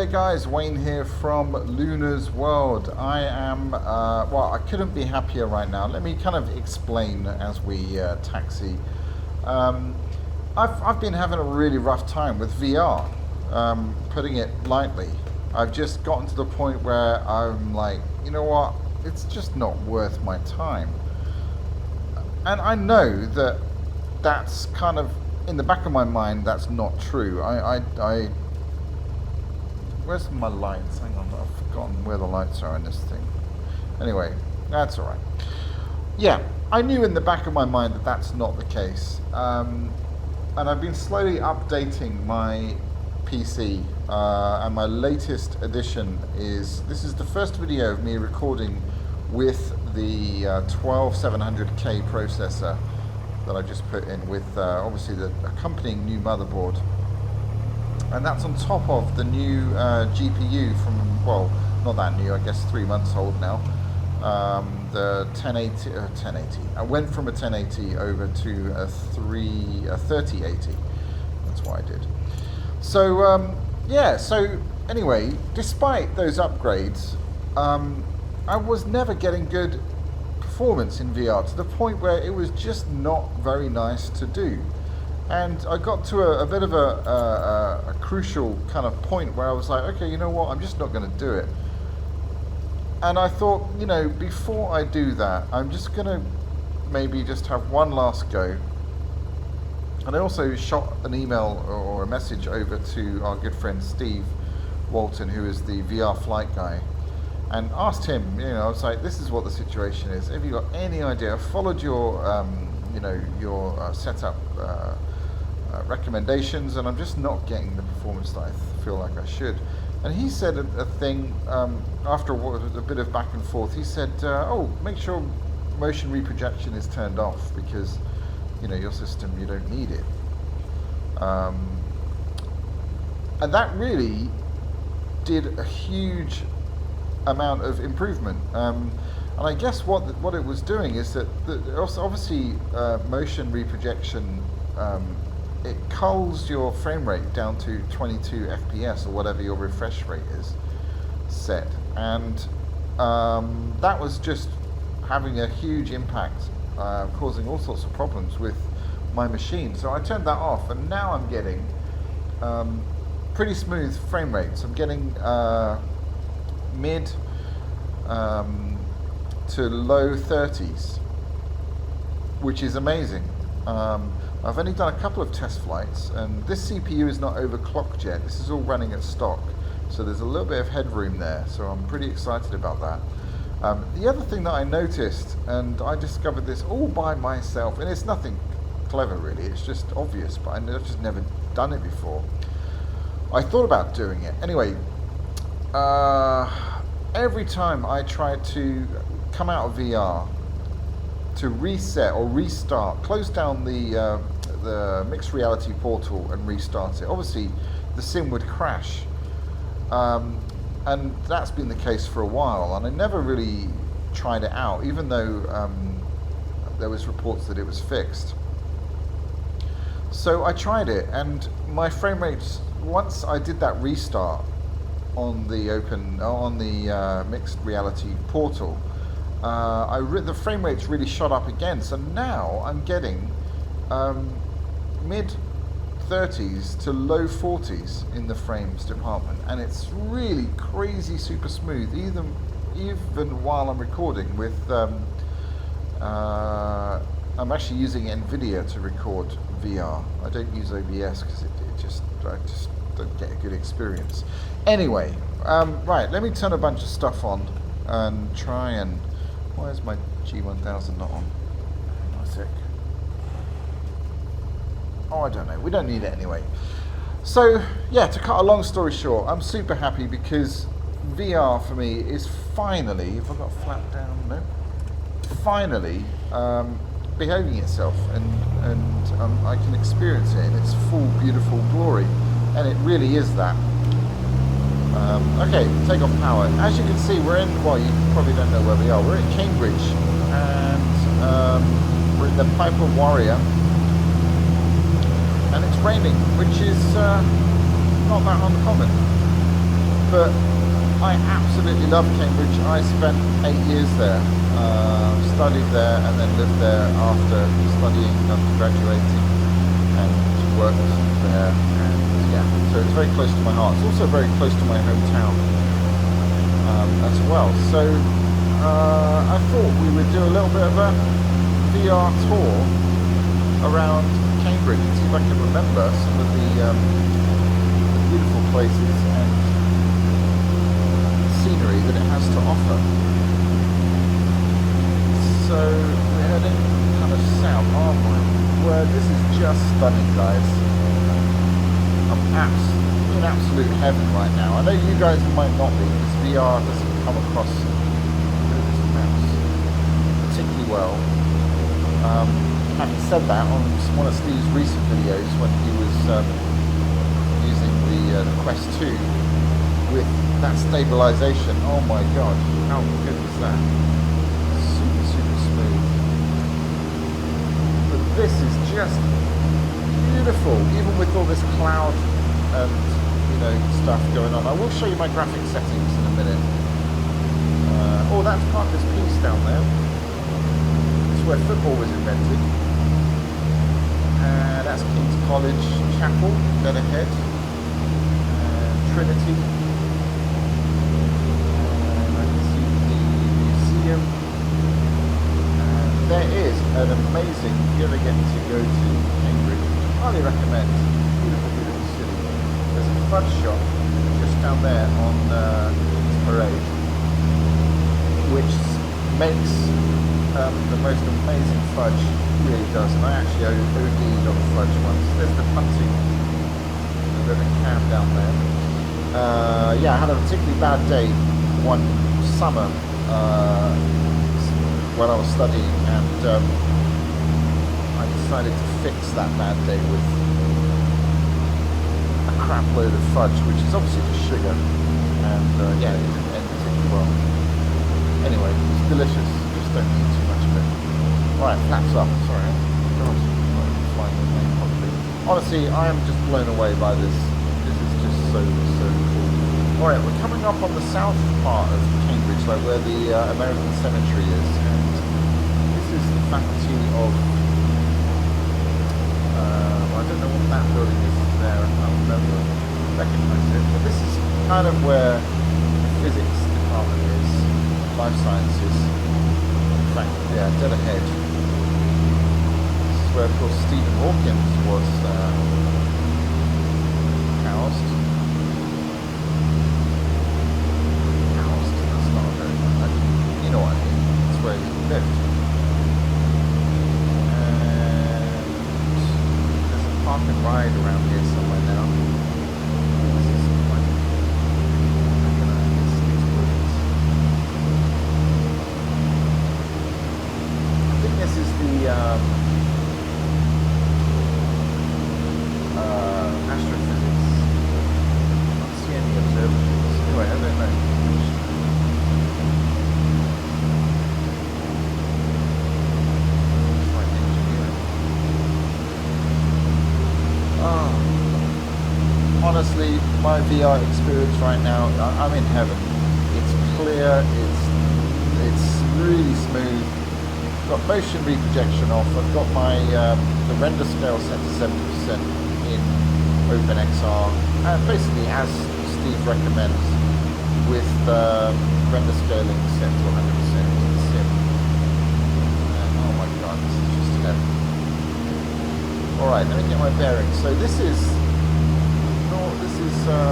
there guys, Wayne here from Luna's World. I am, well, I couldn't be happier right now. Let me kind of explain as we taxi. I've been having a really rough time with VR, putting it lightly. I've just gotten to the point where I'm like, you know what, it's just not worth my time. And I know that that's kind of, in the back of my mind, that's not true. Where's my lights? Hang on, I've forgotten where the lights are in this thing. Anyway, that's all right. Yeah, I knew in the back of my mind that that's not the case. And I've been slowly updating my PC. And my latest edition this is the first video of me recording with the 12700K processor that I just put in with obviously the accompanying new motherboard. And that's on top of the new GPU from, well, not that new, I guess 3 months old now. The 1080. I went from a 1080 over to a 3080. That's what I did. So, yeah, so anyway, despite those upgrades, I was never getting good performance in VR to the point where it was just not very nice to do. And I got to a bit of a crucial kind of point where I was like, okay, you know what, I'm just not going to do it. And I thought, you know, before I do that, I'm just going to maybe just have one last go. And I also shot an email or a message over to our good friend Steve Walton, who is the VR flight guy, and asked him, you know, I was like, this is what the situation is. Have you got any idea? I followed your, you know, your setup recommendations, and I'm just not getting the performance that I feel like I should. And he said a thing after a bit of back and forth. He said, oh, make sure motion reprojection is turned off because, you know, your system, you don't need it. And that really did a huge amount of improvement. And I guess what it was doing is that obviously motion reprojection, it culls your frame rate down to 22 FPS or whatever your refresh rate is set, and that was just having a huge impact, causing all sorts of problems with my machine. So I turned that off, and now I'm getting pretty smooth frame rates. I'm getting mid to low 30s, which is amazing. I've only done a couple of test flights, and this CPU is not overclocked yet. This is all running at stock, so there's a little bit of headroom there, so I'm pretty excited about that. The other thing that I noticed, and I discovered this all by myself, and it's nothing clever really, it's just obvious, but I've just never done it before. I thought about doing it. Anyway, every time I try to come out of VR, to reset or restart, close down the mixed reality portal and restart it, obviously the sim would crash, and that's been the case for a while, and I never really tried it out, even though there was reports that it was fixed. So I tried it, and my frame rates, once I did that restart on the mixed reality portal, the frame rates really shot up again. So now I'm getting mid 30s to low 40s in the frames department, and it's really crazy super smooth, even while I'm recording with I'm actually using NVIDIA to record VR. I don't use OBS because I just don't get a good experience. Anyway, right, let me turn a bunch of stuff on and try and, why is my G1000 not on? Hang on a sec. Oh, I don't know. We don't need it anyway. So, yeah, to cut a long story short, I'm super happy because VR for me is finally, have I got flat down? No. Finally behaving itself, and I can experience it in its full, beautiful glory. And it really is that. Okay, take off power. As you can see, we're in, well, you probably don't know where we are. We're in Cambridge, and we're in the Piper Warrior. And it's raining, which is not that uncommon. But I absolutely love Cambridge. I spent 8 years there, studied there, and then lived there after studying and graduating, and worked there. And yeah, so it's very close to my heart. It's also very close to my hometown as well. So I thought we would do a little bit of a VR tour around Cambridge and see if I can remember some of the beautiful places and scenery that it has to offer. So we're heading kind of south. Oh my word, this is just stunning, guys. I'm in absolute heaven right now. I know you guys might not be, because VR doesn't come across particularly well. Having said that, on one of Steve's recent videos when he was using the Quest 2 with that stabilization, oh my god, how good was that? Super, super smooth. But this is just beautiful, even with all this cloud and, you know, stuff going on. I will show you my graphic settings in a minute. Oh, that's Parker's Piece down there. It's where football was invented. That's King's College Chapel, dead ahead. Trinity. And I can see the museum. And there is an amazing, if you ever get to go to Cambridge, highly recommend. Beautiful, beautiful city. There's a fudge shop just down there on King's Parade, which makes the most amazing fudge. Really does, and I actually OD'd on fudge once. There's the punting, the river Cam down there. Yeah, I had a particularly bad day one summer when I was studying, and I decided to fix that bad day with a crap load of fudge, which is obviously just sugar, and yeah, it didn't end particularly well. Anyway, it's delicious, just don't eat too much of it. Alright, flaps up, sorry. Gosh, I'm flying the plane properly. Honestly, I am just blown away by this. This is just so, so cool. Alright, we're coming up on the south part of Cambridge, like where the American Cemetery is, and this is the faculty of, well, I don't know what that building is there, I can't remember, recognize it, but this is kind of where the physics department is, life sciences. In fact, yeah, dead ahead. This is where, of course, Stephen Hawkins was housed. That's not a very good word. You know what I mean. It's where he lived. And there's a park and ride around here somewhere now. This is quite... This is the astrophysics. I don't see any observatories. Anyway, I don't know. It's like engineering. Honestly, my VR experience right now, I'm in heaven. It's clear, it's really smooth. Got motion reprojection off. I've got my the render scale set to 70% in OpenXR, basically as Steve recommends, with render scaling set to 100% in Sim. And oh my god, this is just heaven. All right, let me get my bearings. So this is the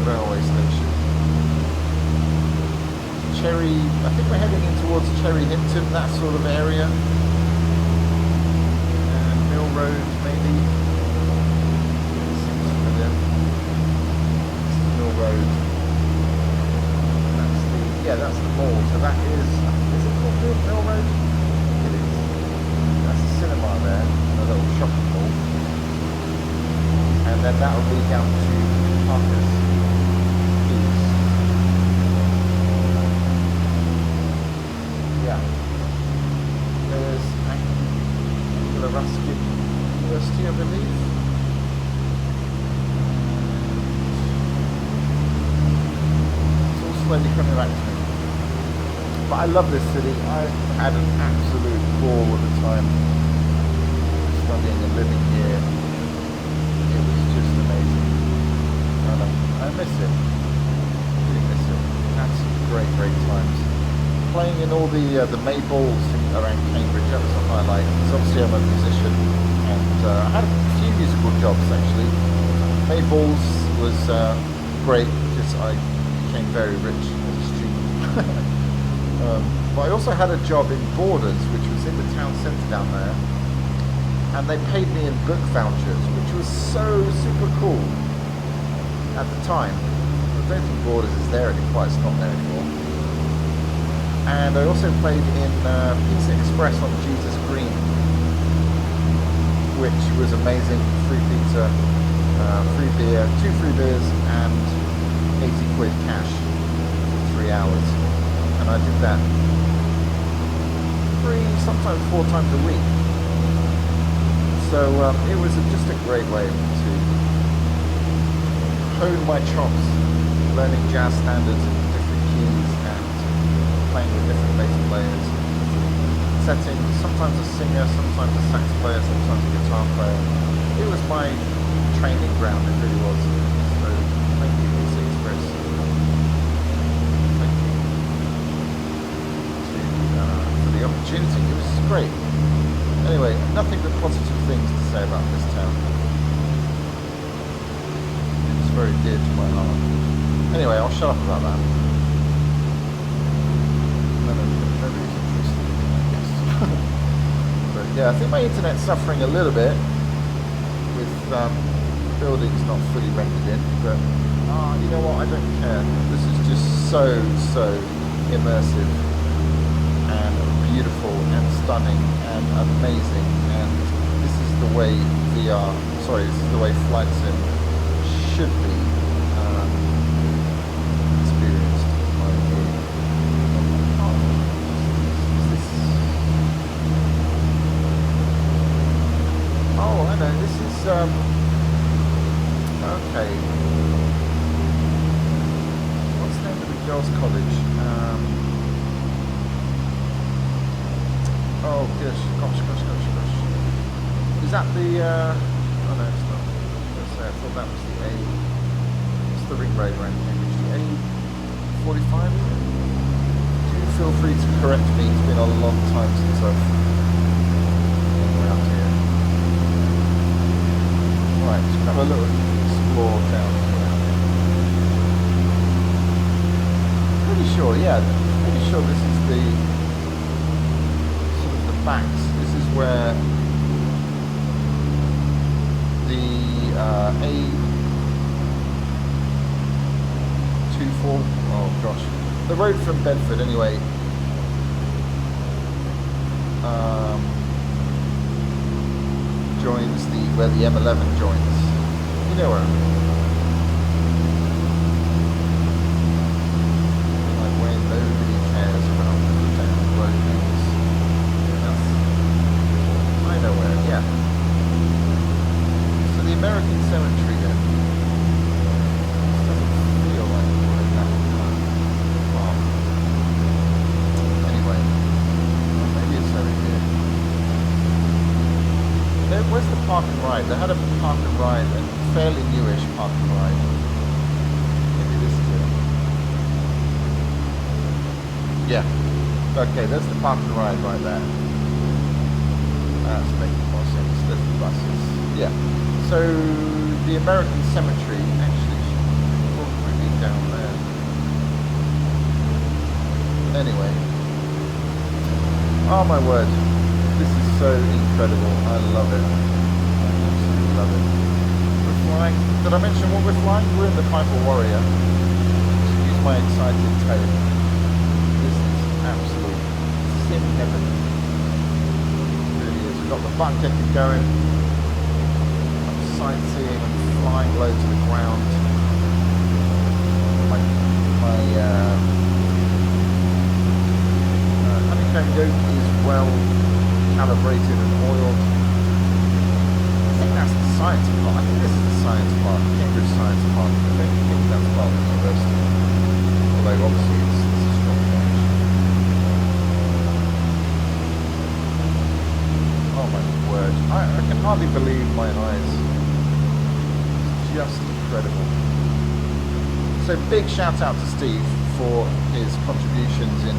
railway station. Cherry, I think we're heading in towards Cherry Hinton, that sort of area. And Mill Road, maybe. Seems familiar. This is Mill Road. That's the mall. So that is it called Mill Road? It is. That's a cinema there, and a little shopping mall. And then that will lead down to Parker's Piece. Yeah. There's Angela Ruskin University, I believe. slowly coming back to me. But I love this city. I had an absolute ball all the time studying and living here. It was just amazing. I miss it. I really miss it. Had some great, great times. Playing in all the May balls around Cambridge, that was a highlight. Because obviously I'm a musician, and I had a few musical jobs actually. May balls was great because I became very rich as a student. But I also had a job in Borders, which was in the town centre down there, and they paid me in book vouchers, which was so super cool at the time. I don't think Borders is there anymore. It's not there anymore. And I also played in Pizza Express on Jesus Green, which was amazing. Free pizza, free beer, 2 free beers, and 80 quid cash for 3 hours. And I did that 3, sometimes 4 times a week. So it was just a great way to hone my chops, learning jazz standards in different keys and playing with different bass players, setting, sometimes a singer, sometimes a sax player, sometimes a guitar player. It was my training ground, it really was. So thank you, Pizza Express. Thank you for the opportunity. It was great. Anyway, nothing but positive things to say about this town. It's very dear to my heart. Anyway, I'll shut up about that. Nobody's interested in me, I guess. But yeah, I think my internet's suffering a little bit with buildings not fully rendered in, but you know what, I don't care. This is just so immersive and beautiful and stunning and amazing, and this is the way this is the way flight sim should be experienced. Oh, I know, this is okay. What's the name of the girls' college? Oh gosh. Is that the, oh no, it's not. I thought that was the A. It's the ring road around Cambridge. The A45, is it? Do feel free to correct me. It's been a long time since I've been around here. Right, just have a little explore down around here. Pretty sure, yeah. Pretty sure this is the backs. This is where the A24, oh gosh, the road from Bedford anyway, joins where the M11 joins. You know where I mean. Like where nobody cares about the road names. I know where, yeah. So the American Cemetery then. This doesn't feel like we're that far. Anyway, well, maybe it's over here. Where's the park and ride? They had a park and ride, a fairly newish park and ride. Maybe this is it. Yeah. Okay, there's the park and ride right there. That's making more sense. There's the buses. Yeah. So the American Cemetery actually should probably be down there. Anyway. Oh my word. This is so incredible. I love it. I absolutely love it. We're flying. Did I mention what we're flying? We're in the Piper Warrior. Excuse my excited tone. This is absolute sim heaven. We've got the butt decker going. I'm sightseeing and flying low to the ground. My honeycomb yoke is well calibrated and oiled. I think that's the science park. I think this is the science park, Cambridge Science Park. I don't think that's part of the university. although obviously it's a strong charge. Oh my word, I can hardly believe my eyes. It's just incredible. So big shout out to Steve for his contributions in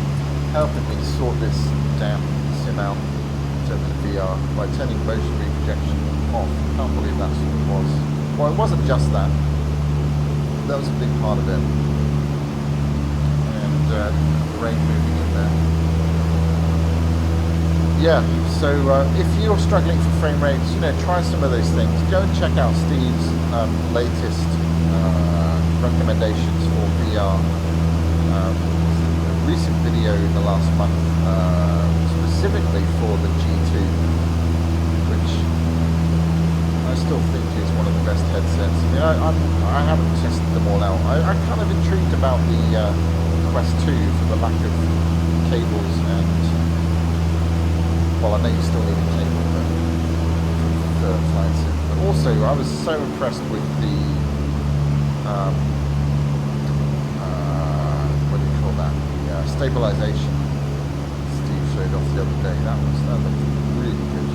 helping me sort this damn sim out in terms of VR by turning motion reprojection off. I can't believe that's what it was. Well, it wasn't just that. That was a big part of it. And the rain moving in there. Yeah, so if you're struggling for frame rates, you know, try some of those things. Go and check out Steve's latest recommendations for VR. Recent video in the last month, specifically for the G2, which I still think is one of the best headsets. I mean, I haven't tested them all out. I'm kind of intrigued about the Quest 2 for the lack of cables and, well, I know you still need a cable for flight sim, but also I was so impressed with the what do you call that? The stabilization Steve showed off the other day. That looked really good.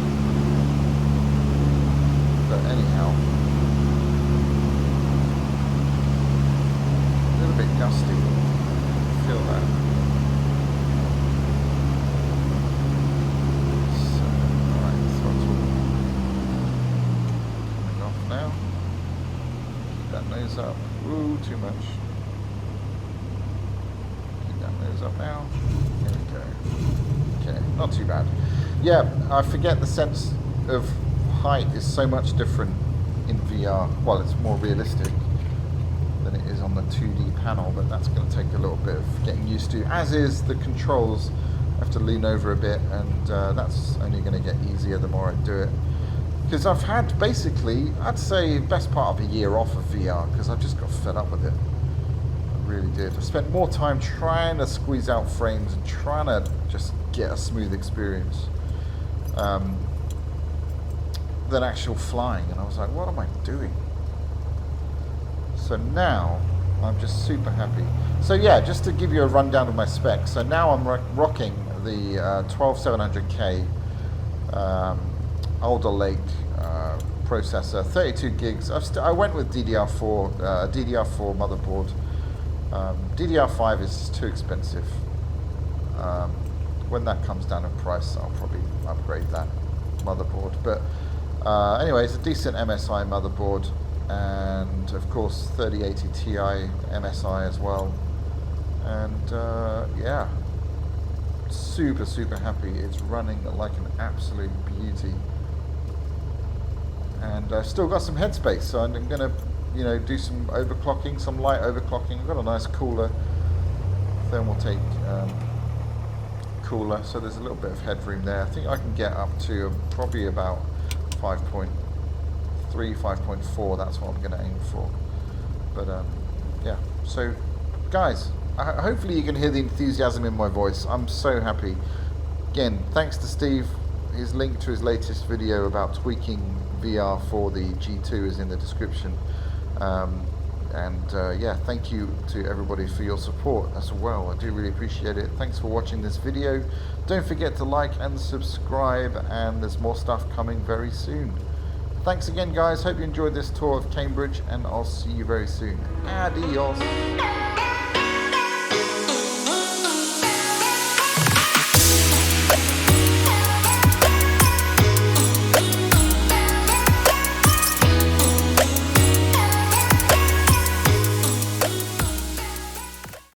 But anyhow, a little bit gusty. Feel that. So, alright, throttle coming off now. Keep that nose up. Ooh, too much. Keep that nose up now. There we go. Okay, not too bad. Yeah, I forget the sense of height is so much different in VR. Well, it's more realistic than it is on the 2D panel, but that's going to take a little bit of getting used to, as is the controls. I have to lean over a bit, and that's only going to get easier the more I do it. Because I've had basically, I'd say, best part of a year off of VR, because I just got fed up with it. I really did. I spent more time trying to squeeze out frames and trying to just get a smooth experience than actual flying, and I was like, what am I doing? So now I'm just super happy. So yeah, just to give you a rundown of my specs. So now I'm rocking the 12700K Alder Lake processor, 32 gigs. I went with DDR4, DDR4 motherboard. DDR5 is too expensive. When that comes down in price, I'll probably upgrade that motherboard. But anyway, it's a decent MSI motherboard, and of course 3080 Ti MSI as well. And yeah, super happy. It's running like an absolute beauty. And I've still got some headspace, so I'm going to, you know, do some overclocking, some light overclocking. I've got a nice cooler, Thermaltake cooler, so there's a little bit of headroom there. I think I can get up to probably about 5.3, 5.4. That's what I'm going to aim for. But yeah, so guys, hopefully you can hear the enthusiasm in my voice. I'm so happy. Again, thanks to Steve. His link to his latest video about tweaking VR for the G2 is in the description. Yeah, thank you to everybody for your support as well. I do really appreciate it. Thanks for watching this video. Don't forget to like and subscribe, and there's more stuff coming very soon. Thanks again, guys. Hope you enjoyed this tour of Cambridge, and I'll see you very soon. Adios.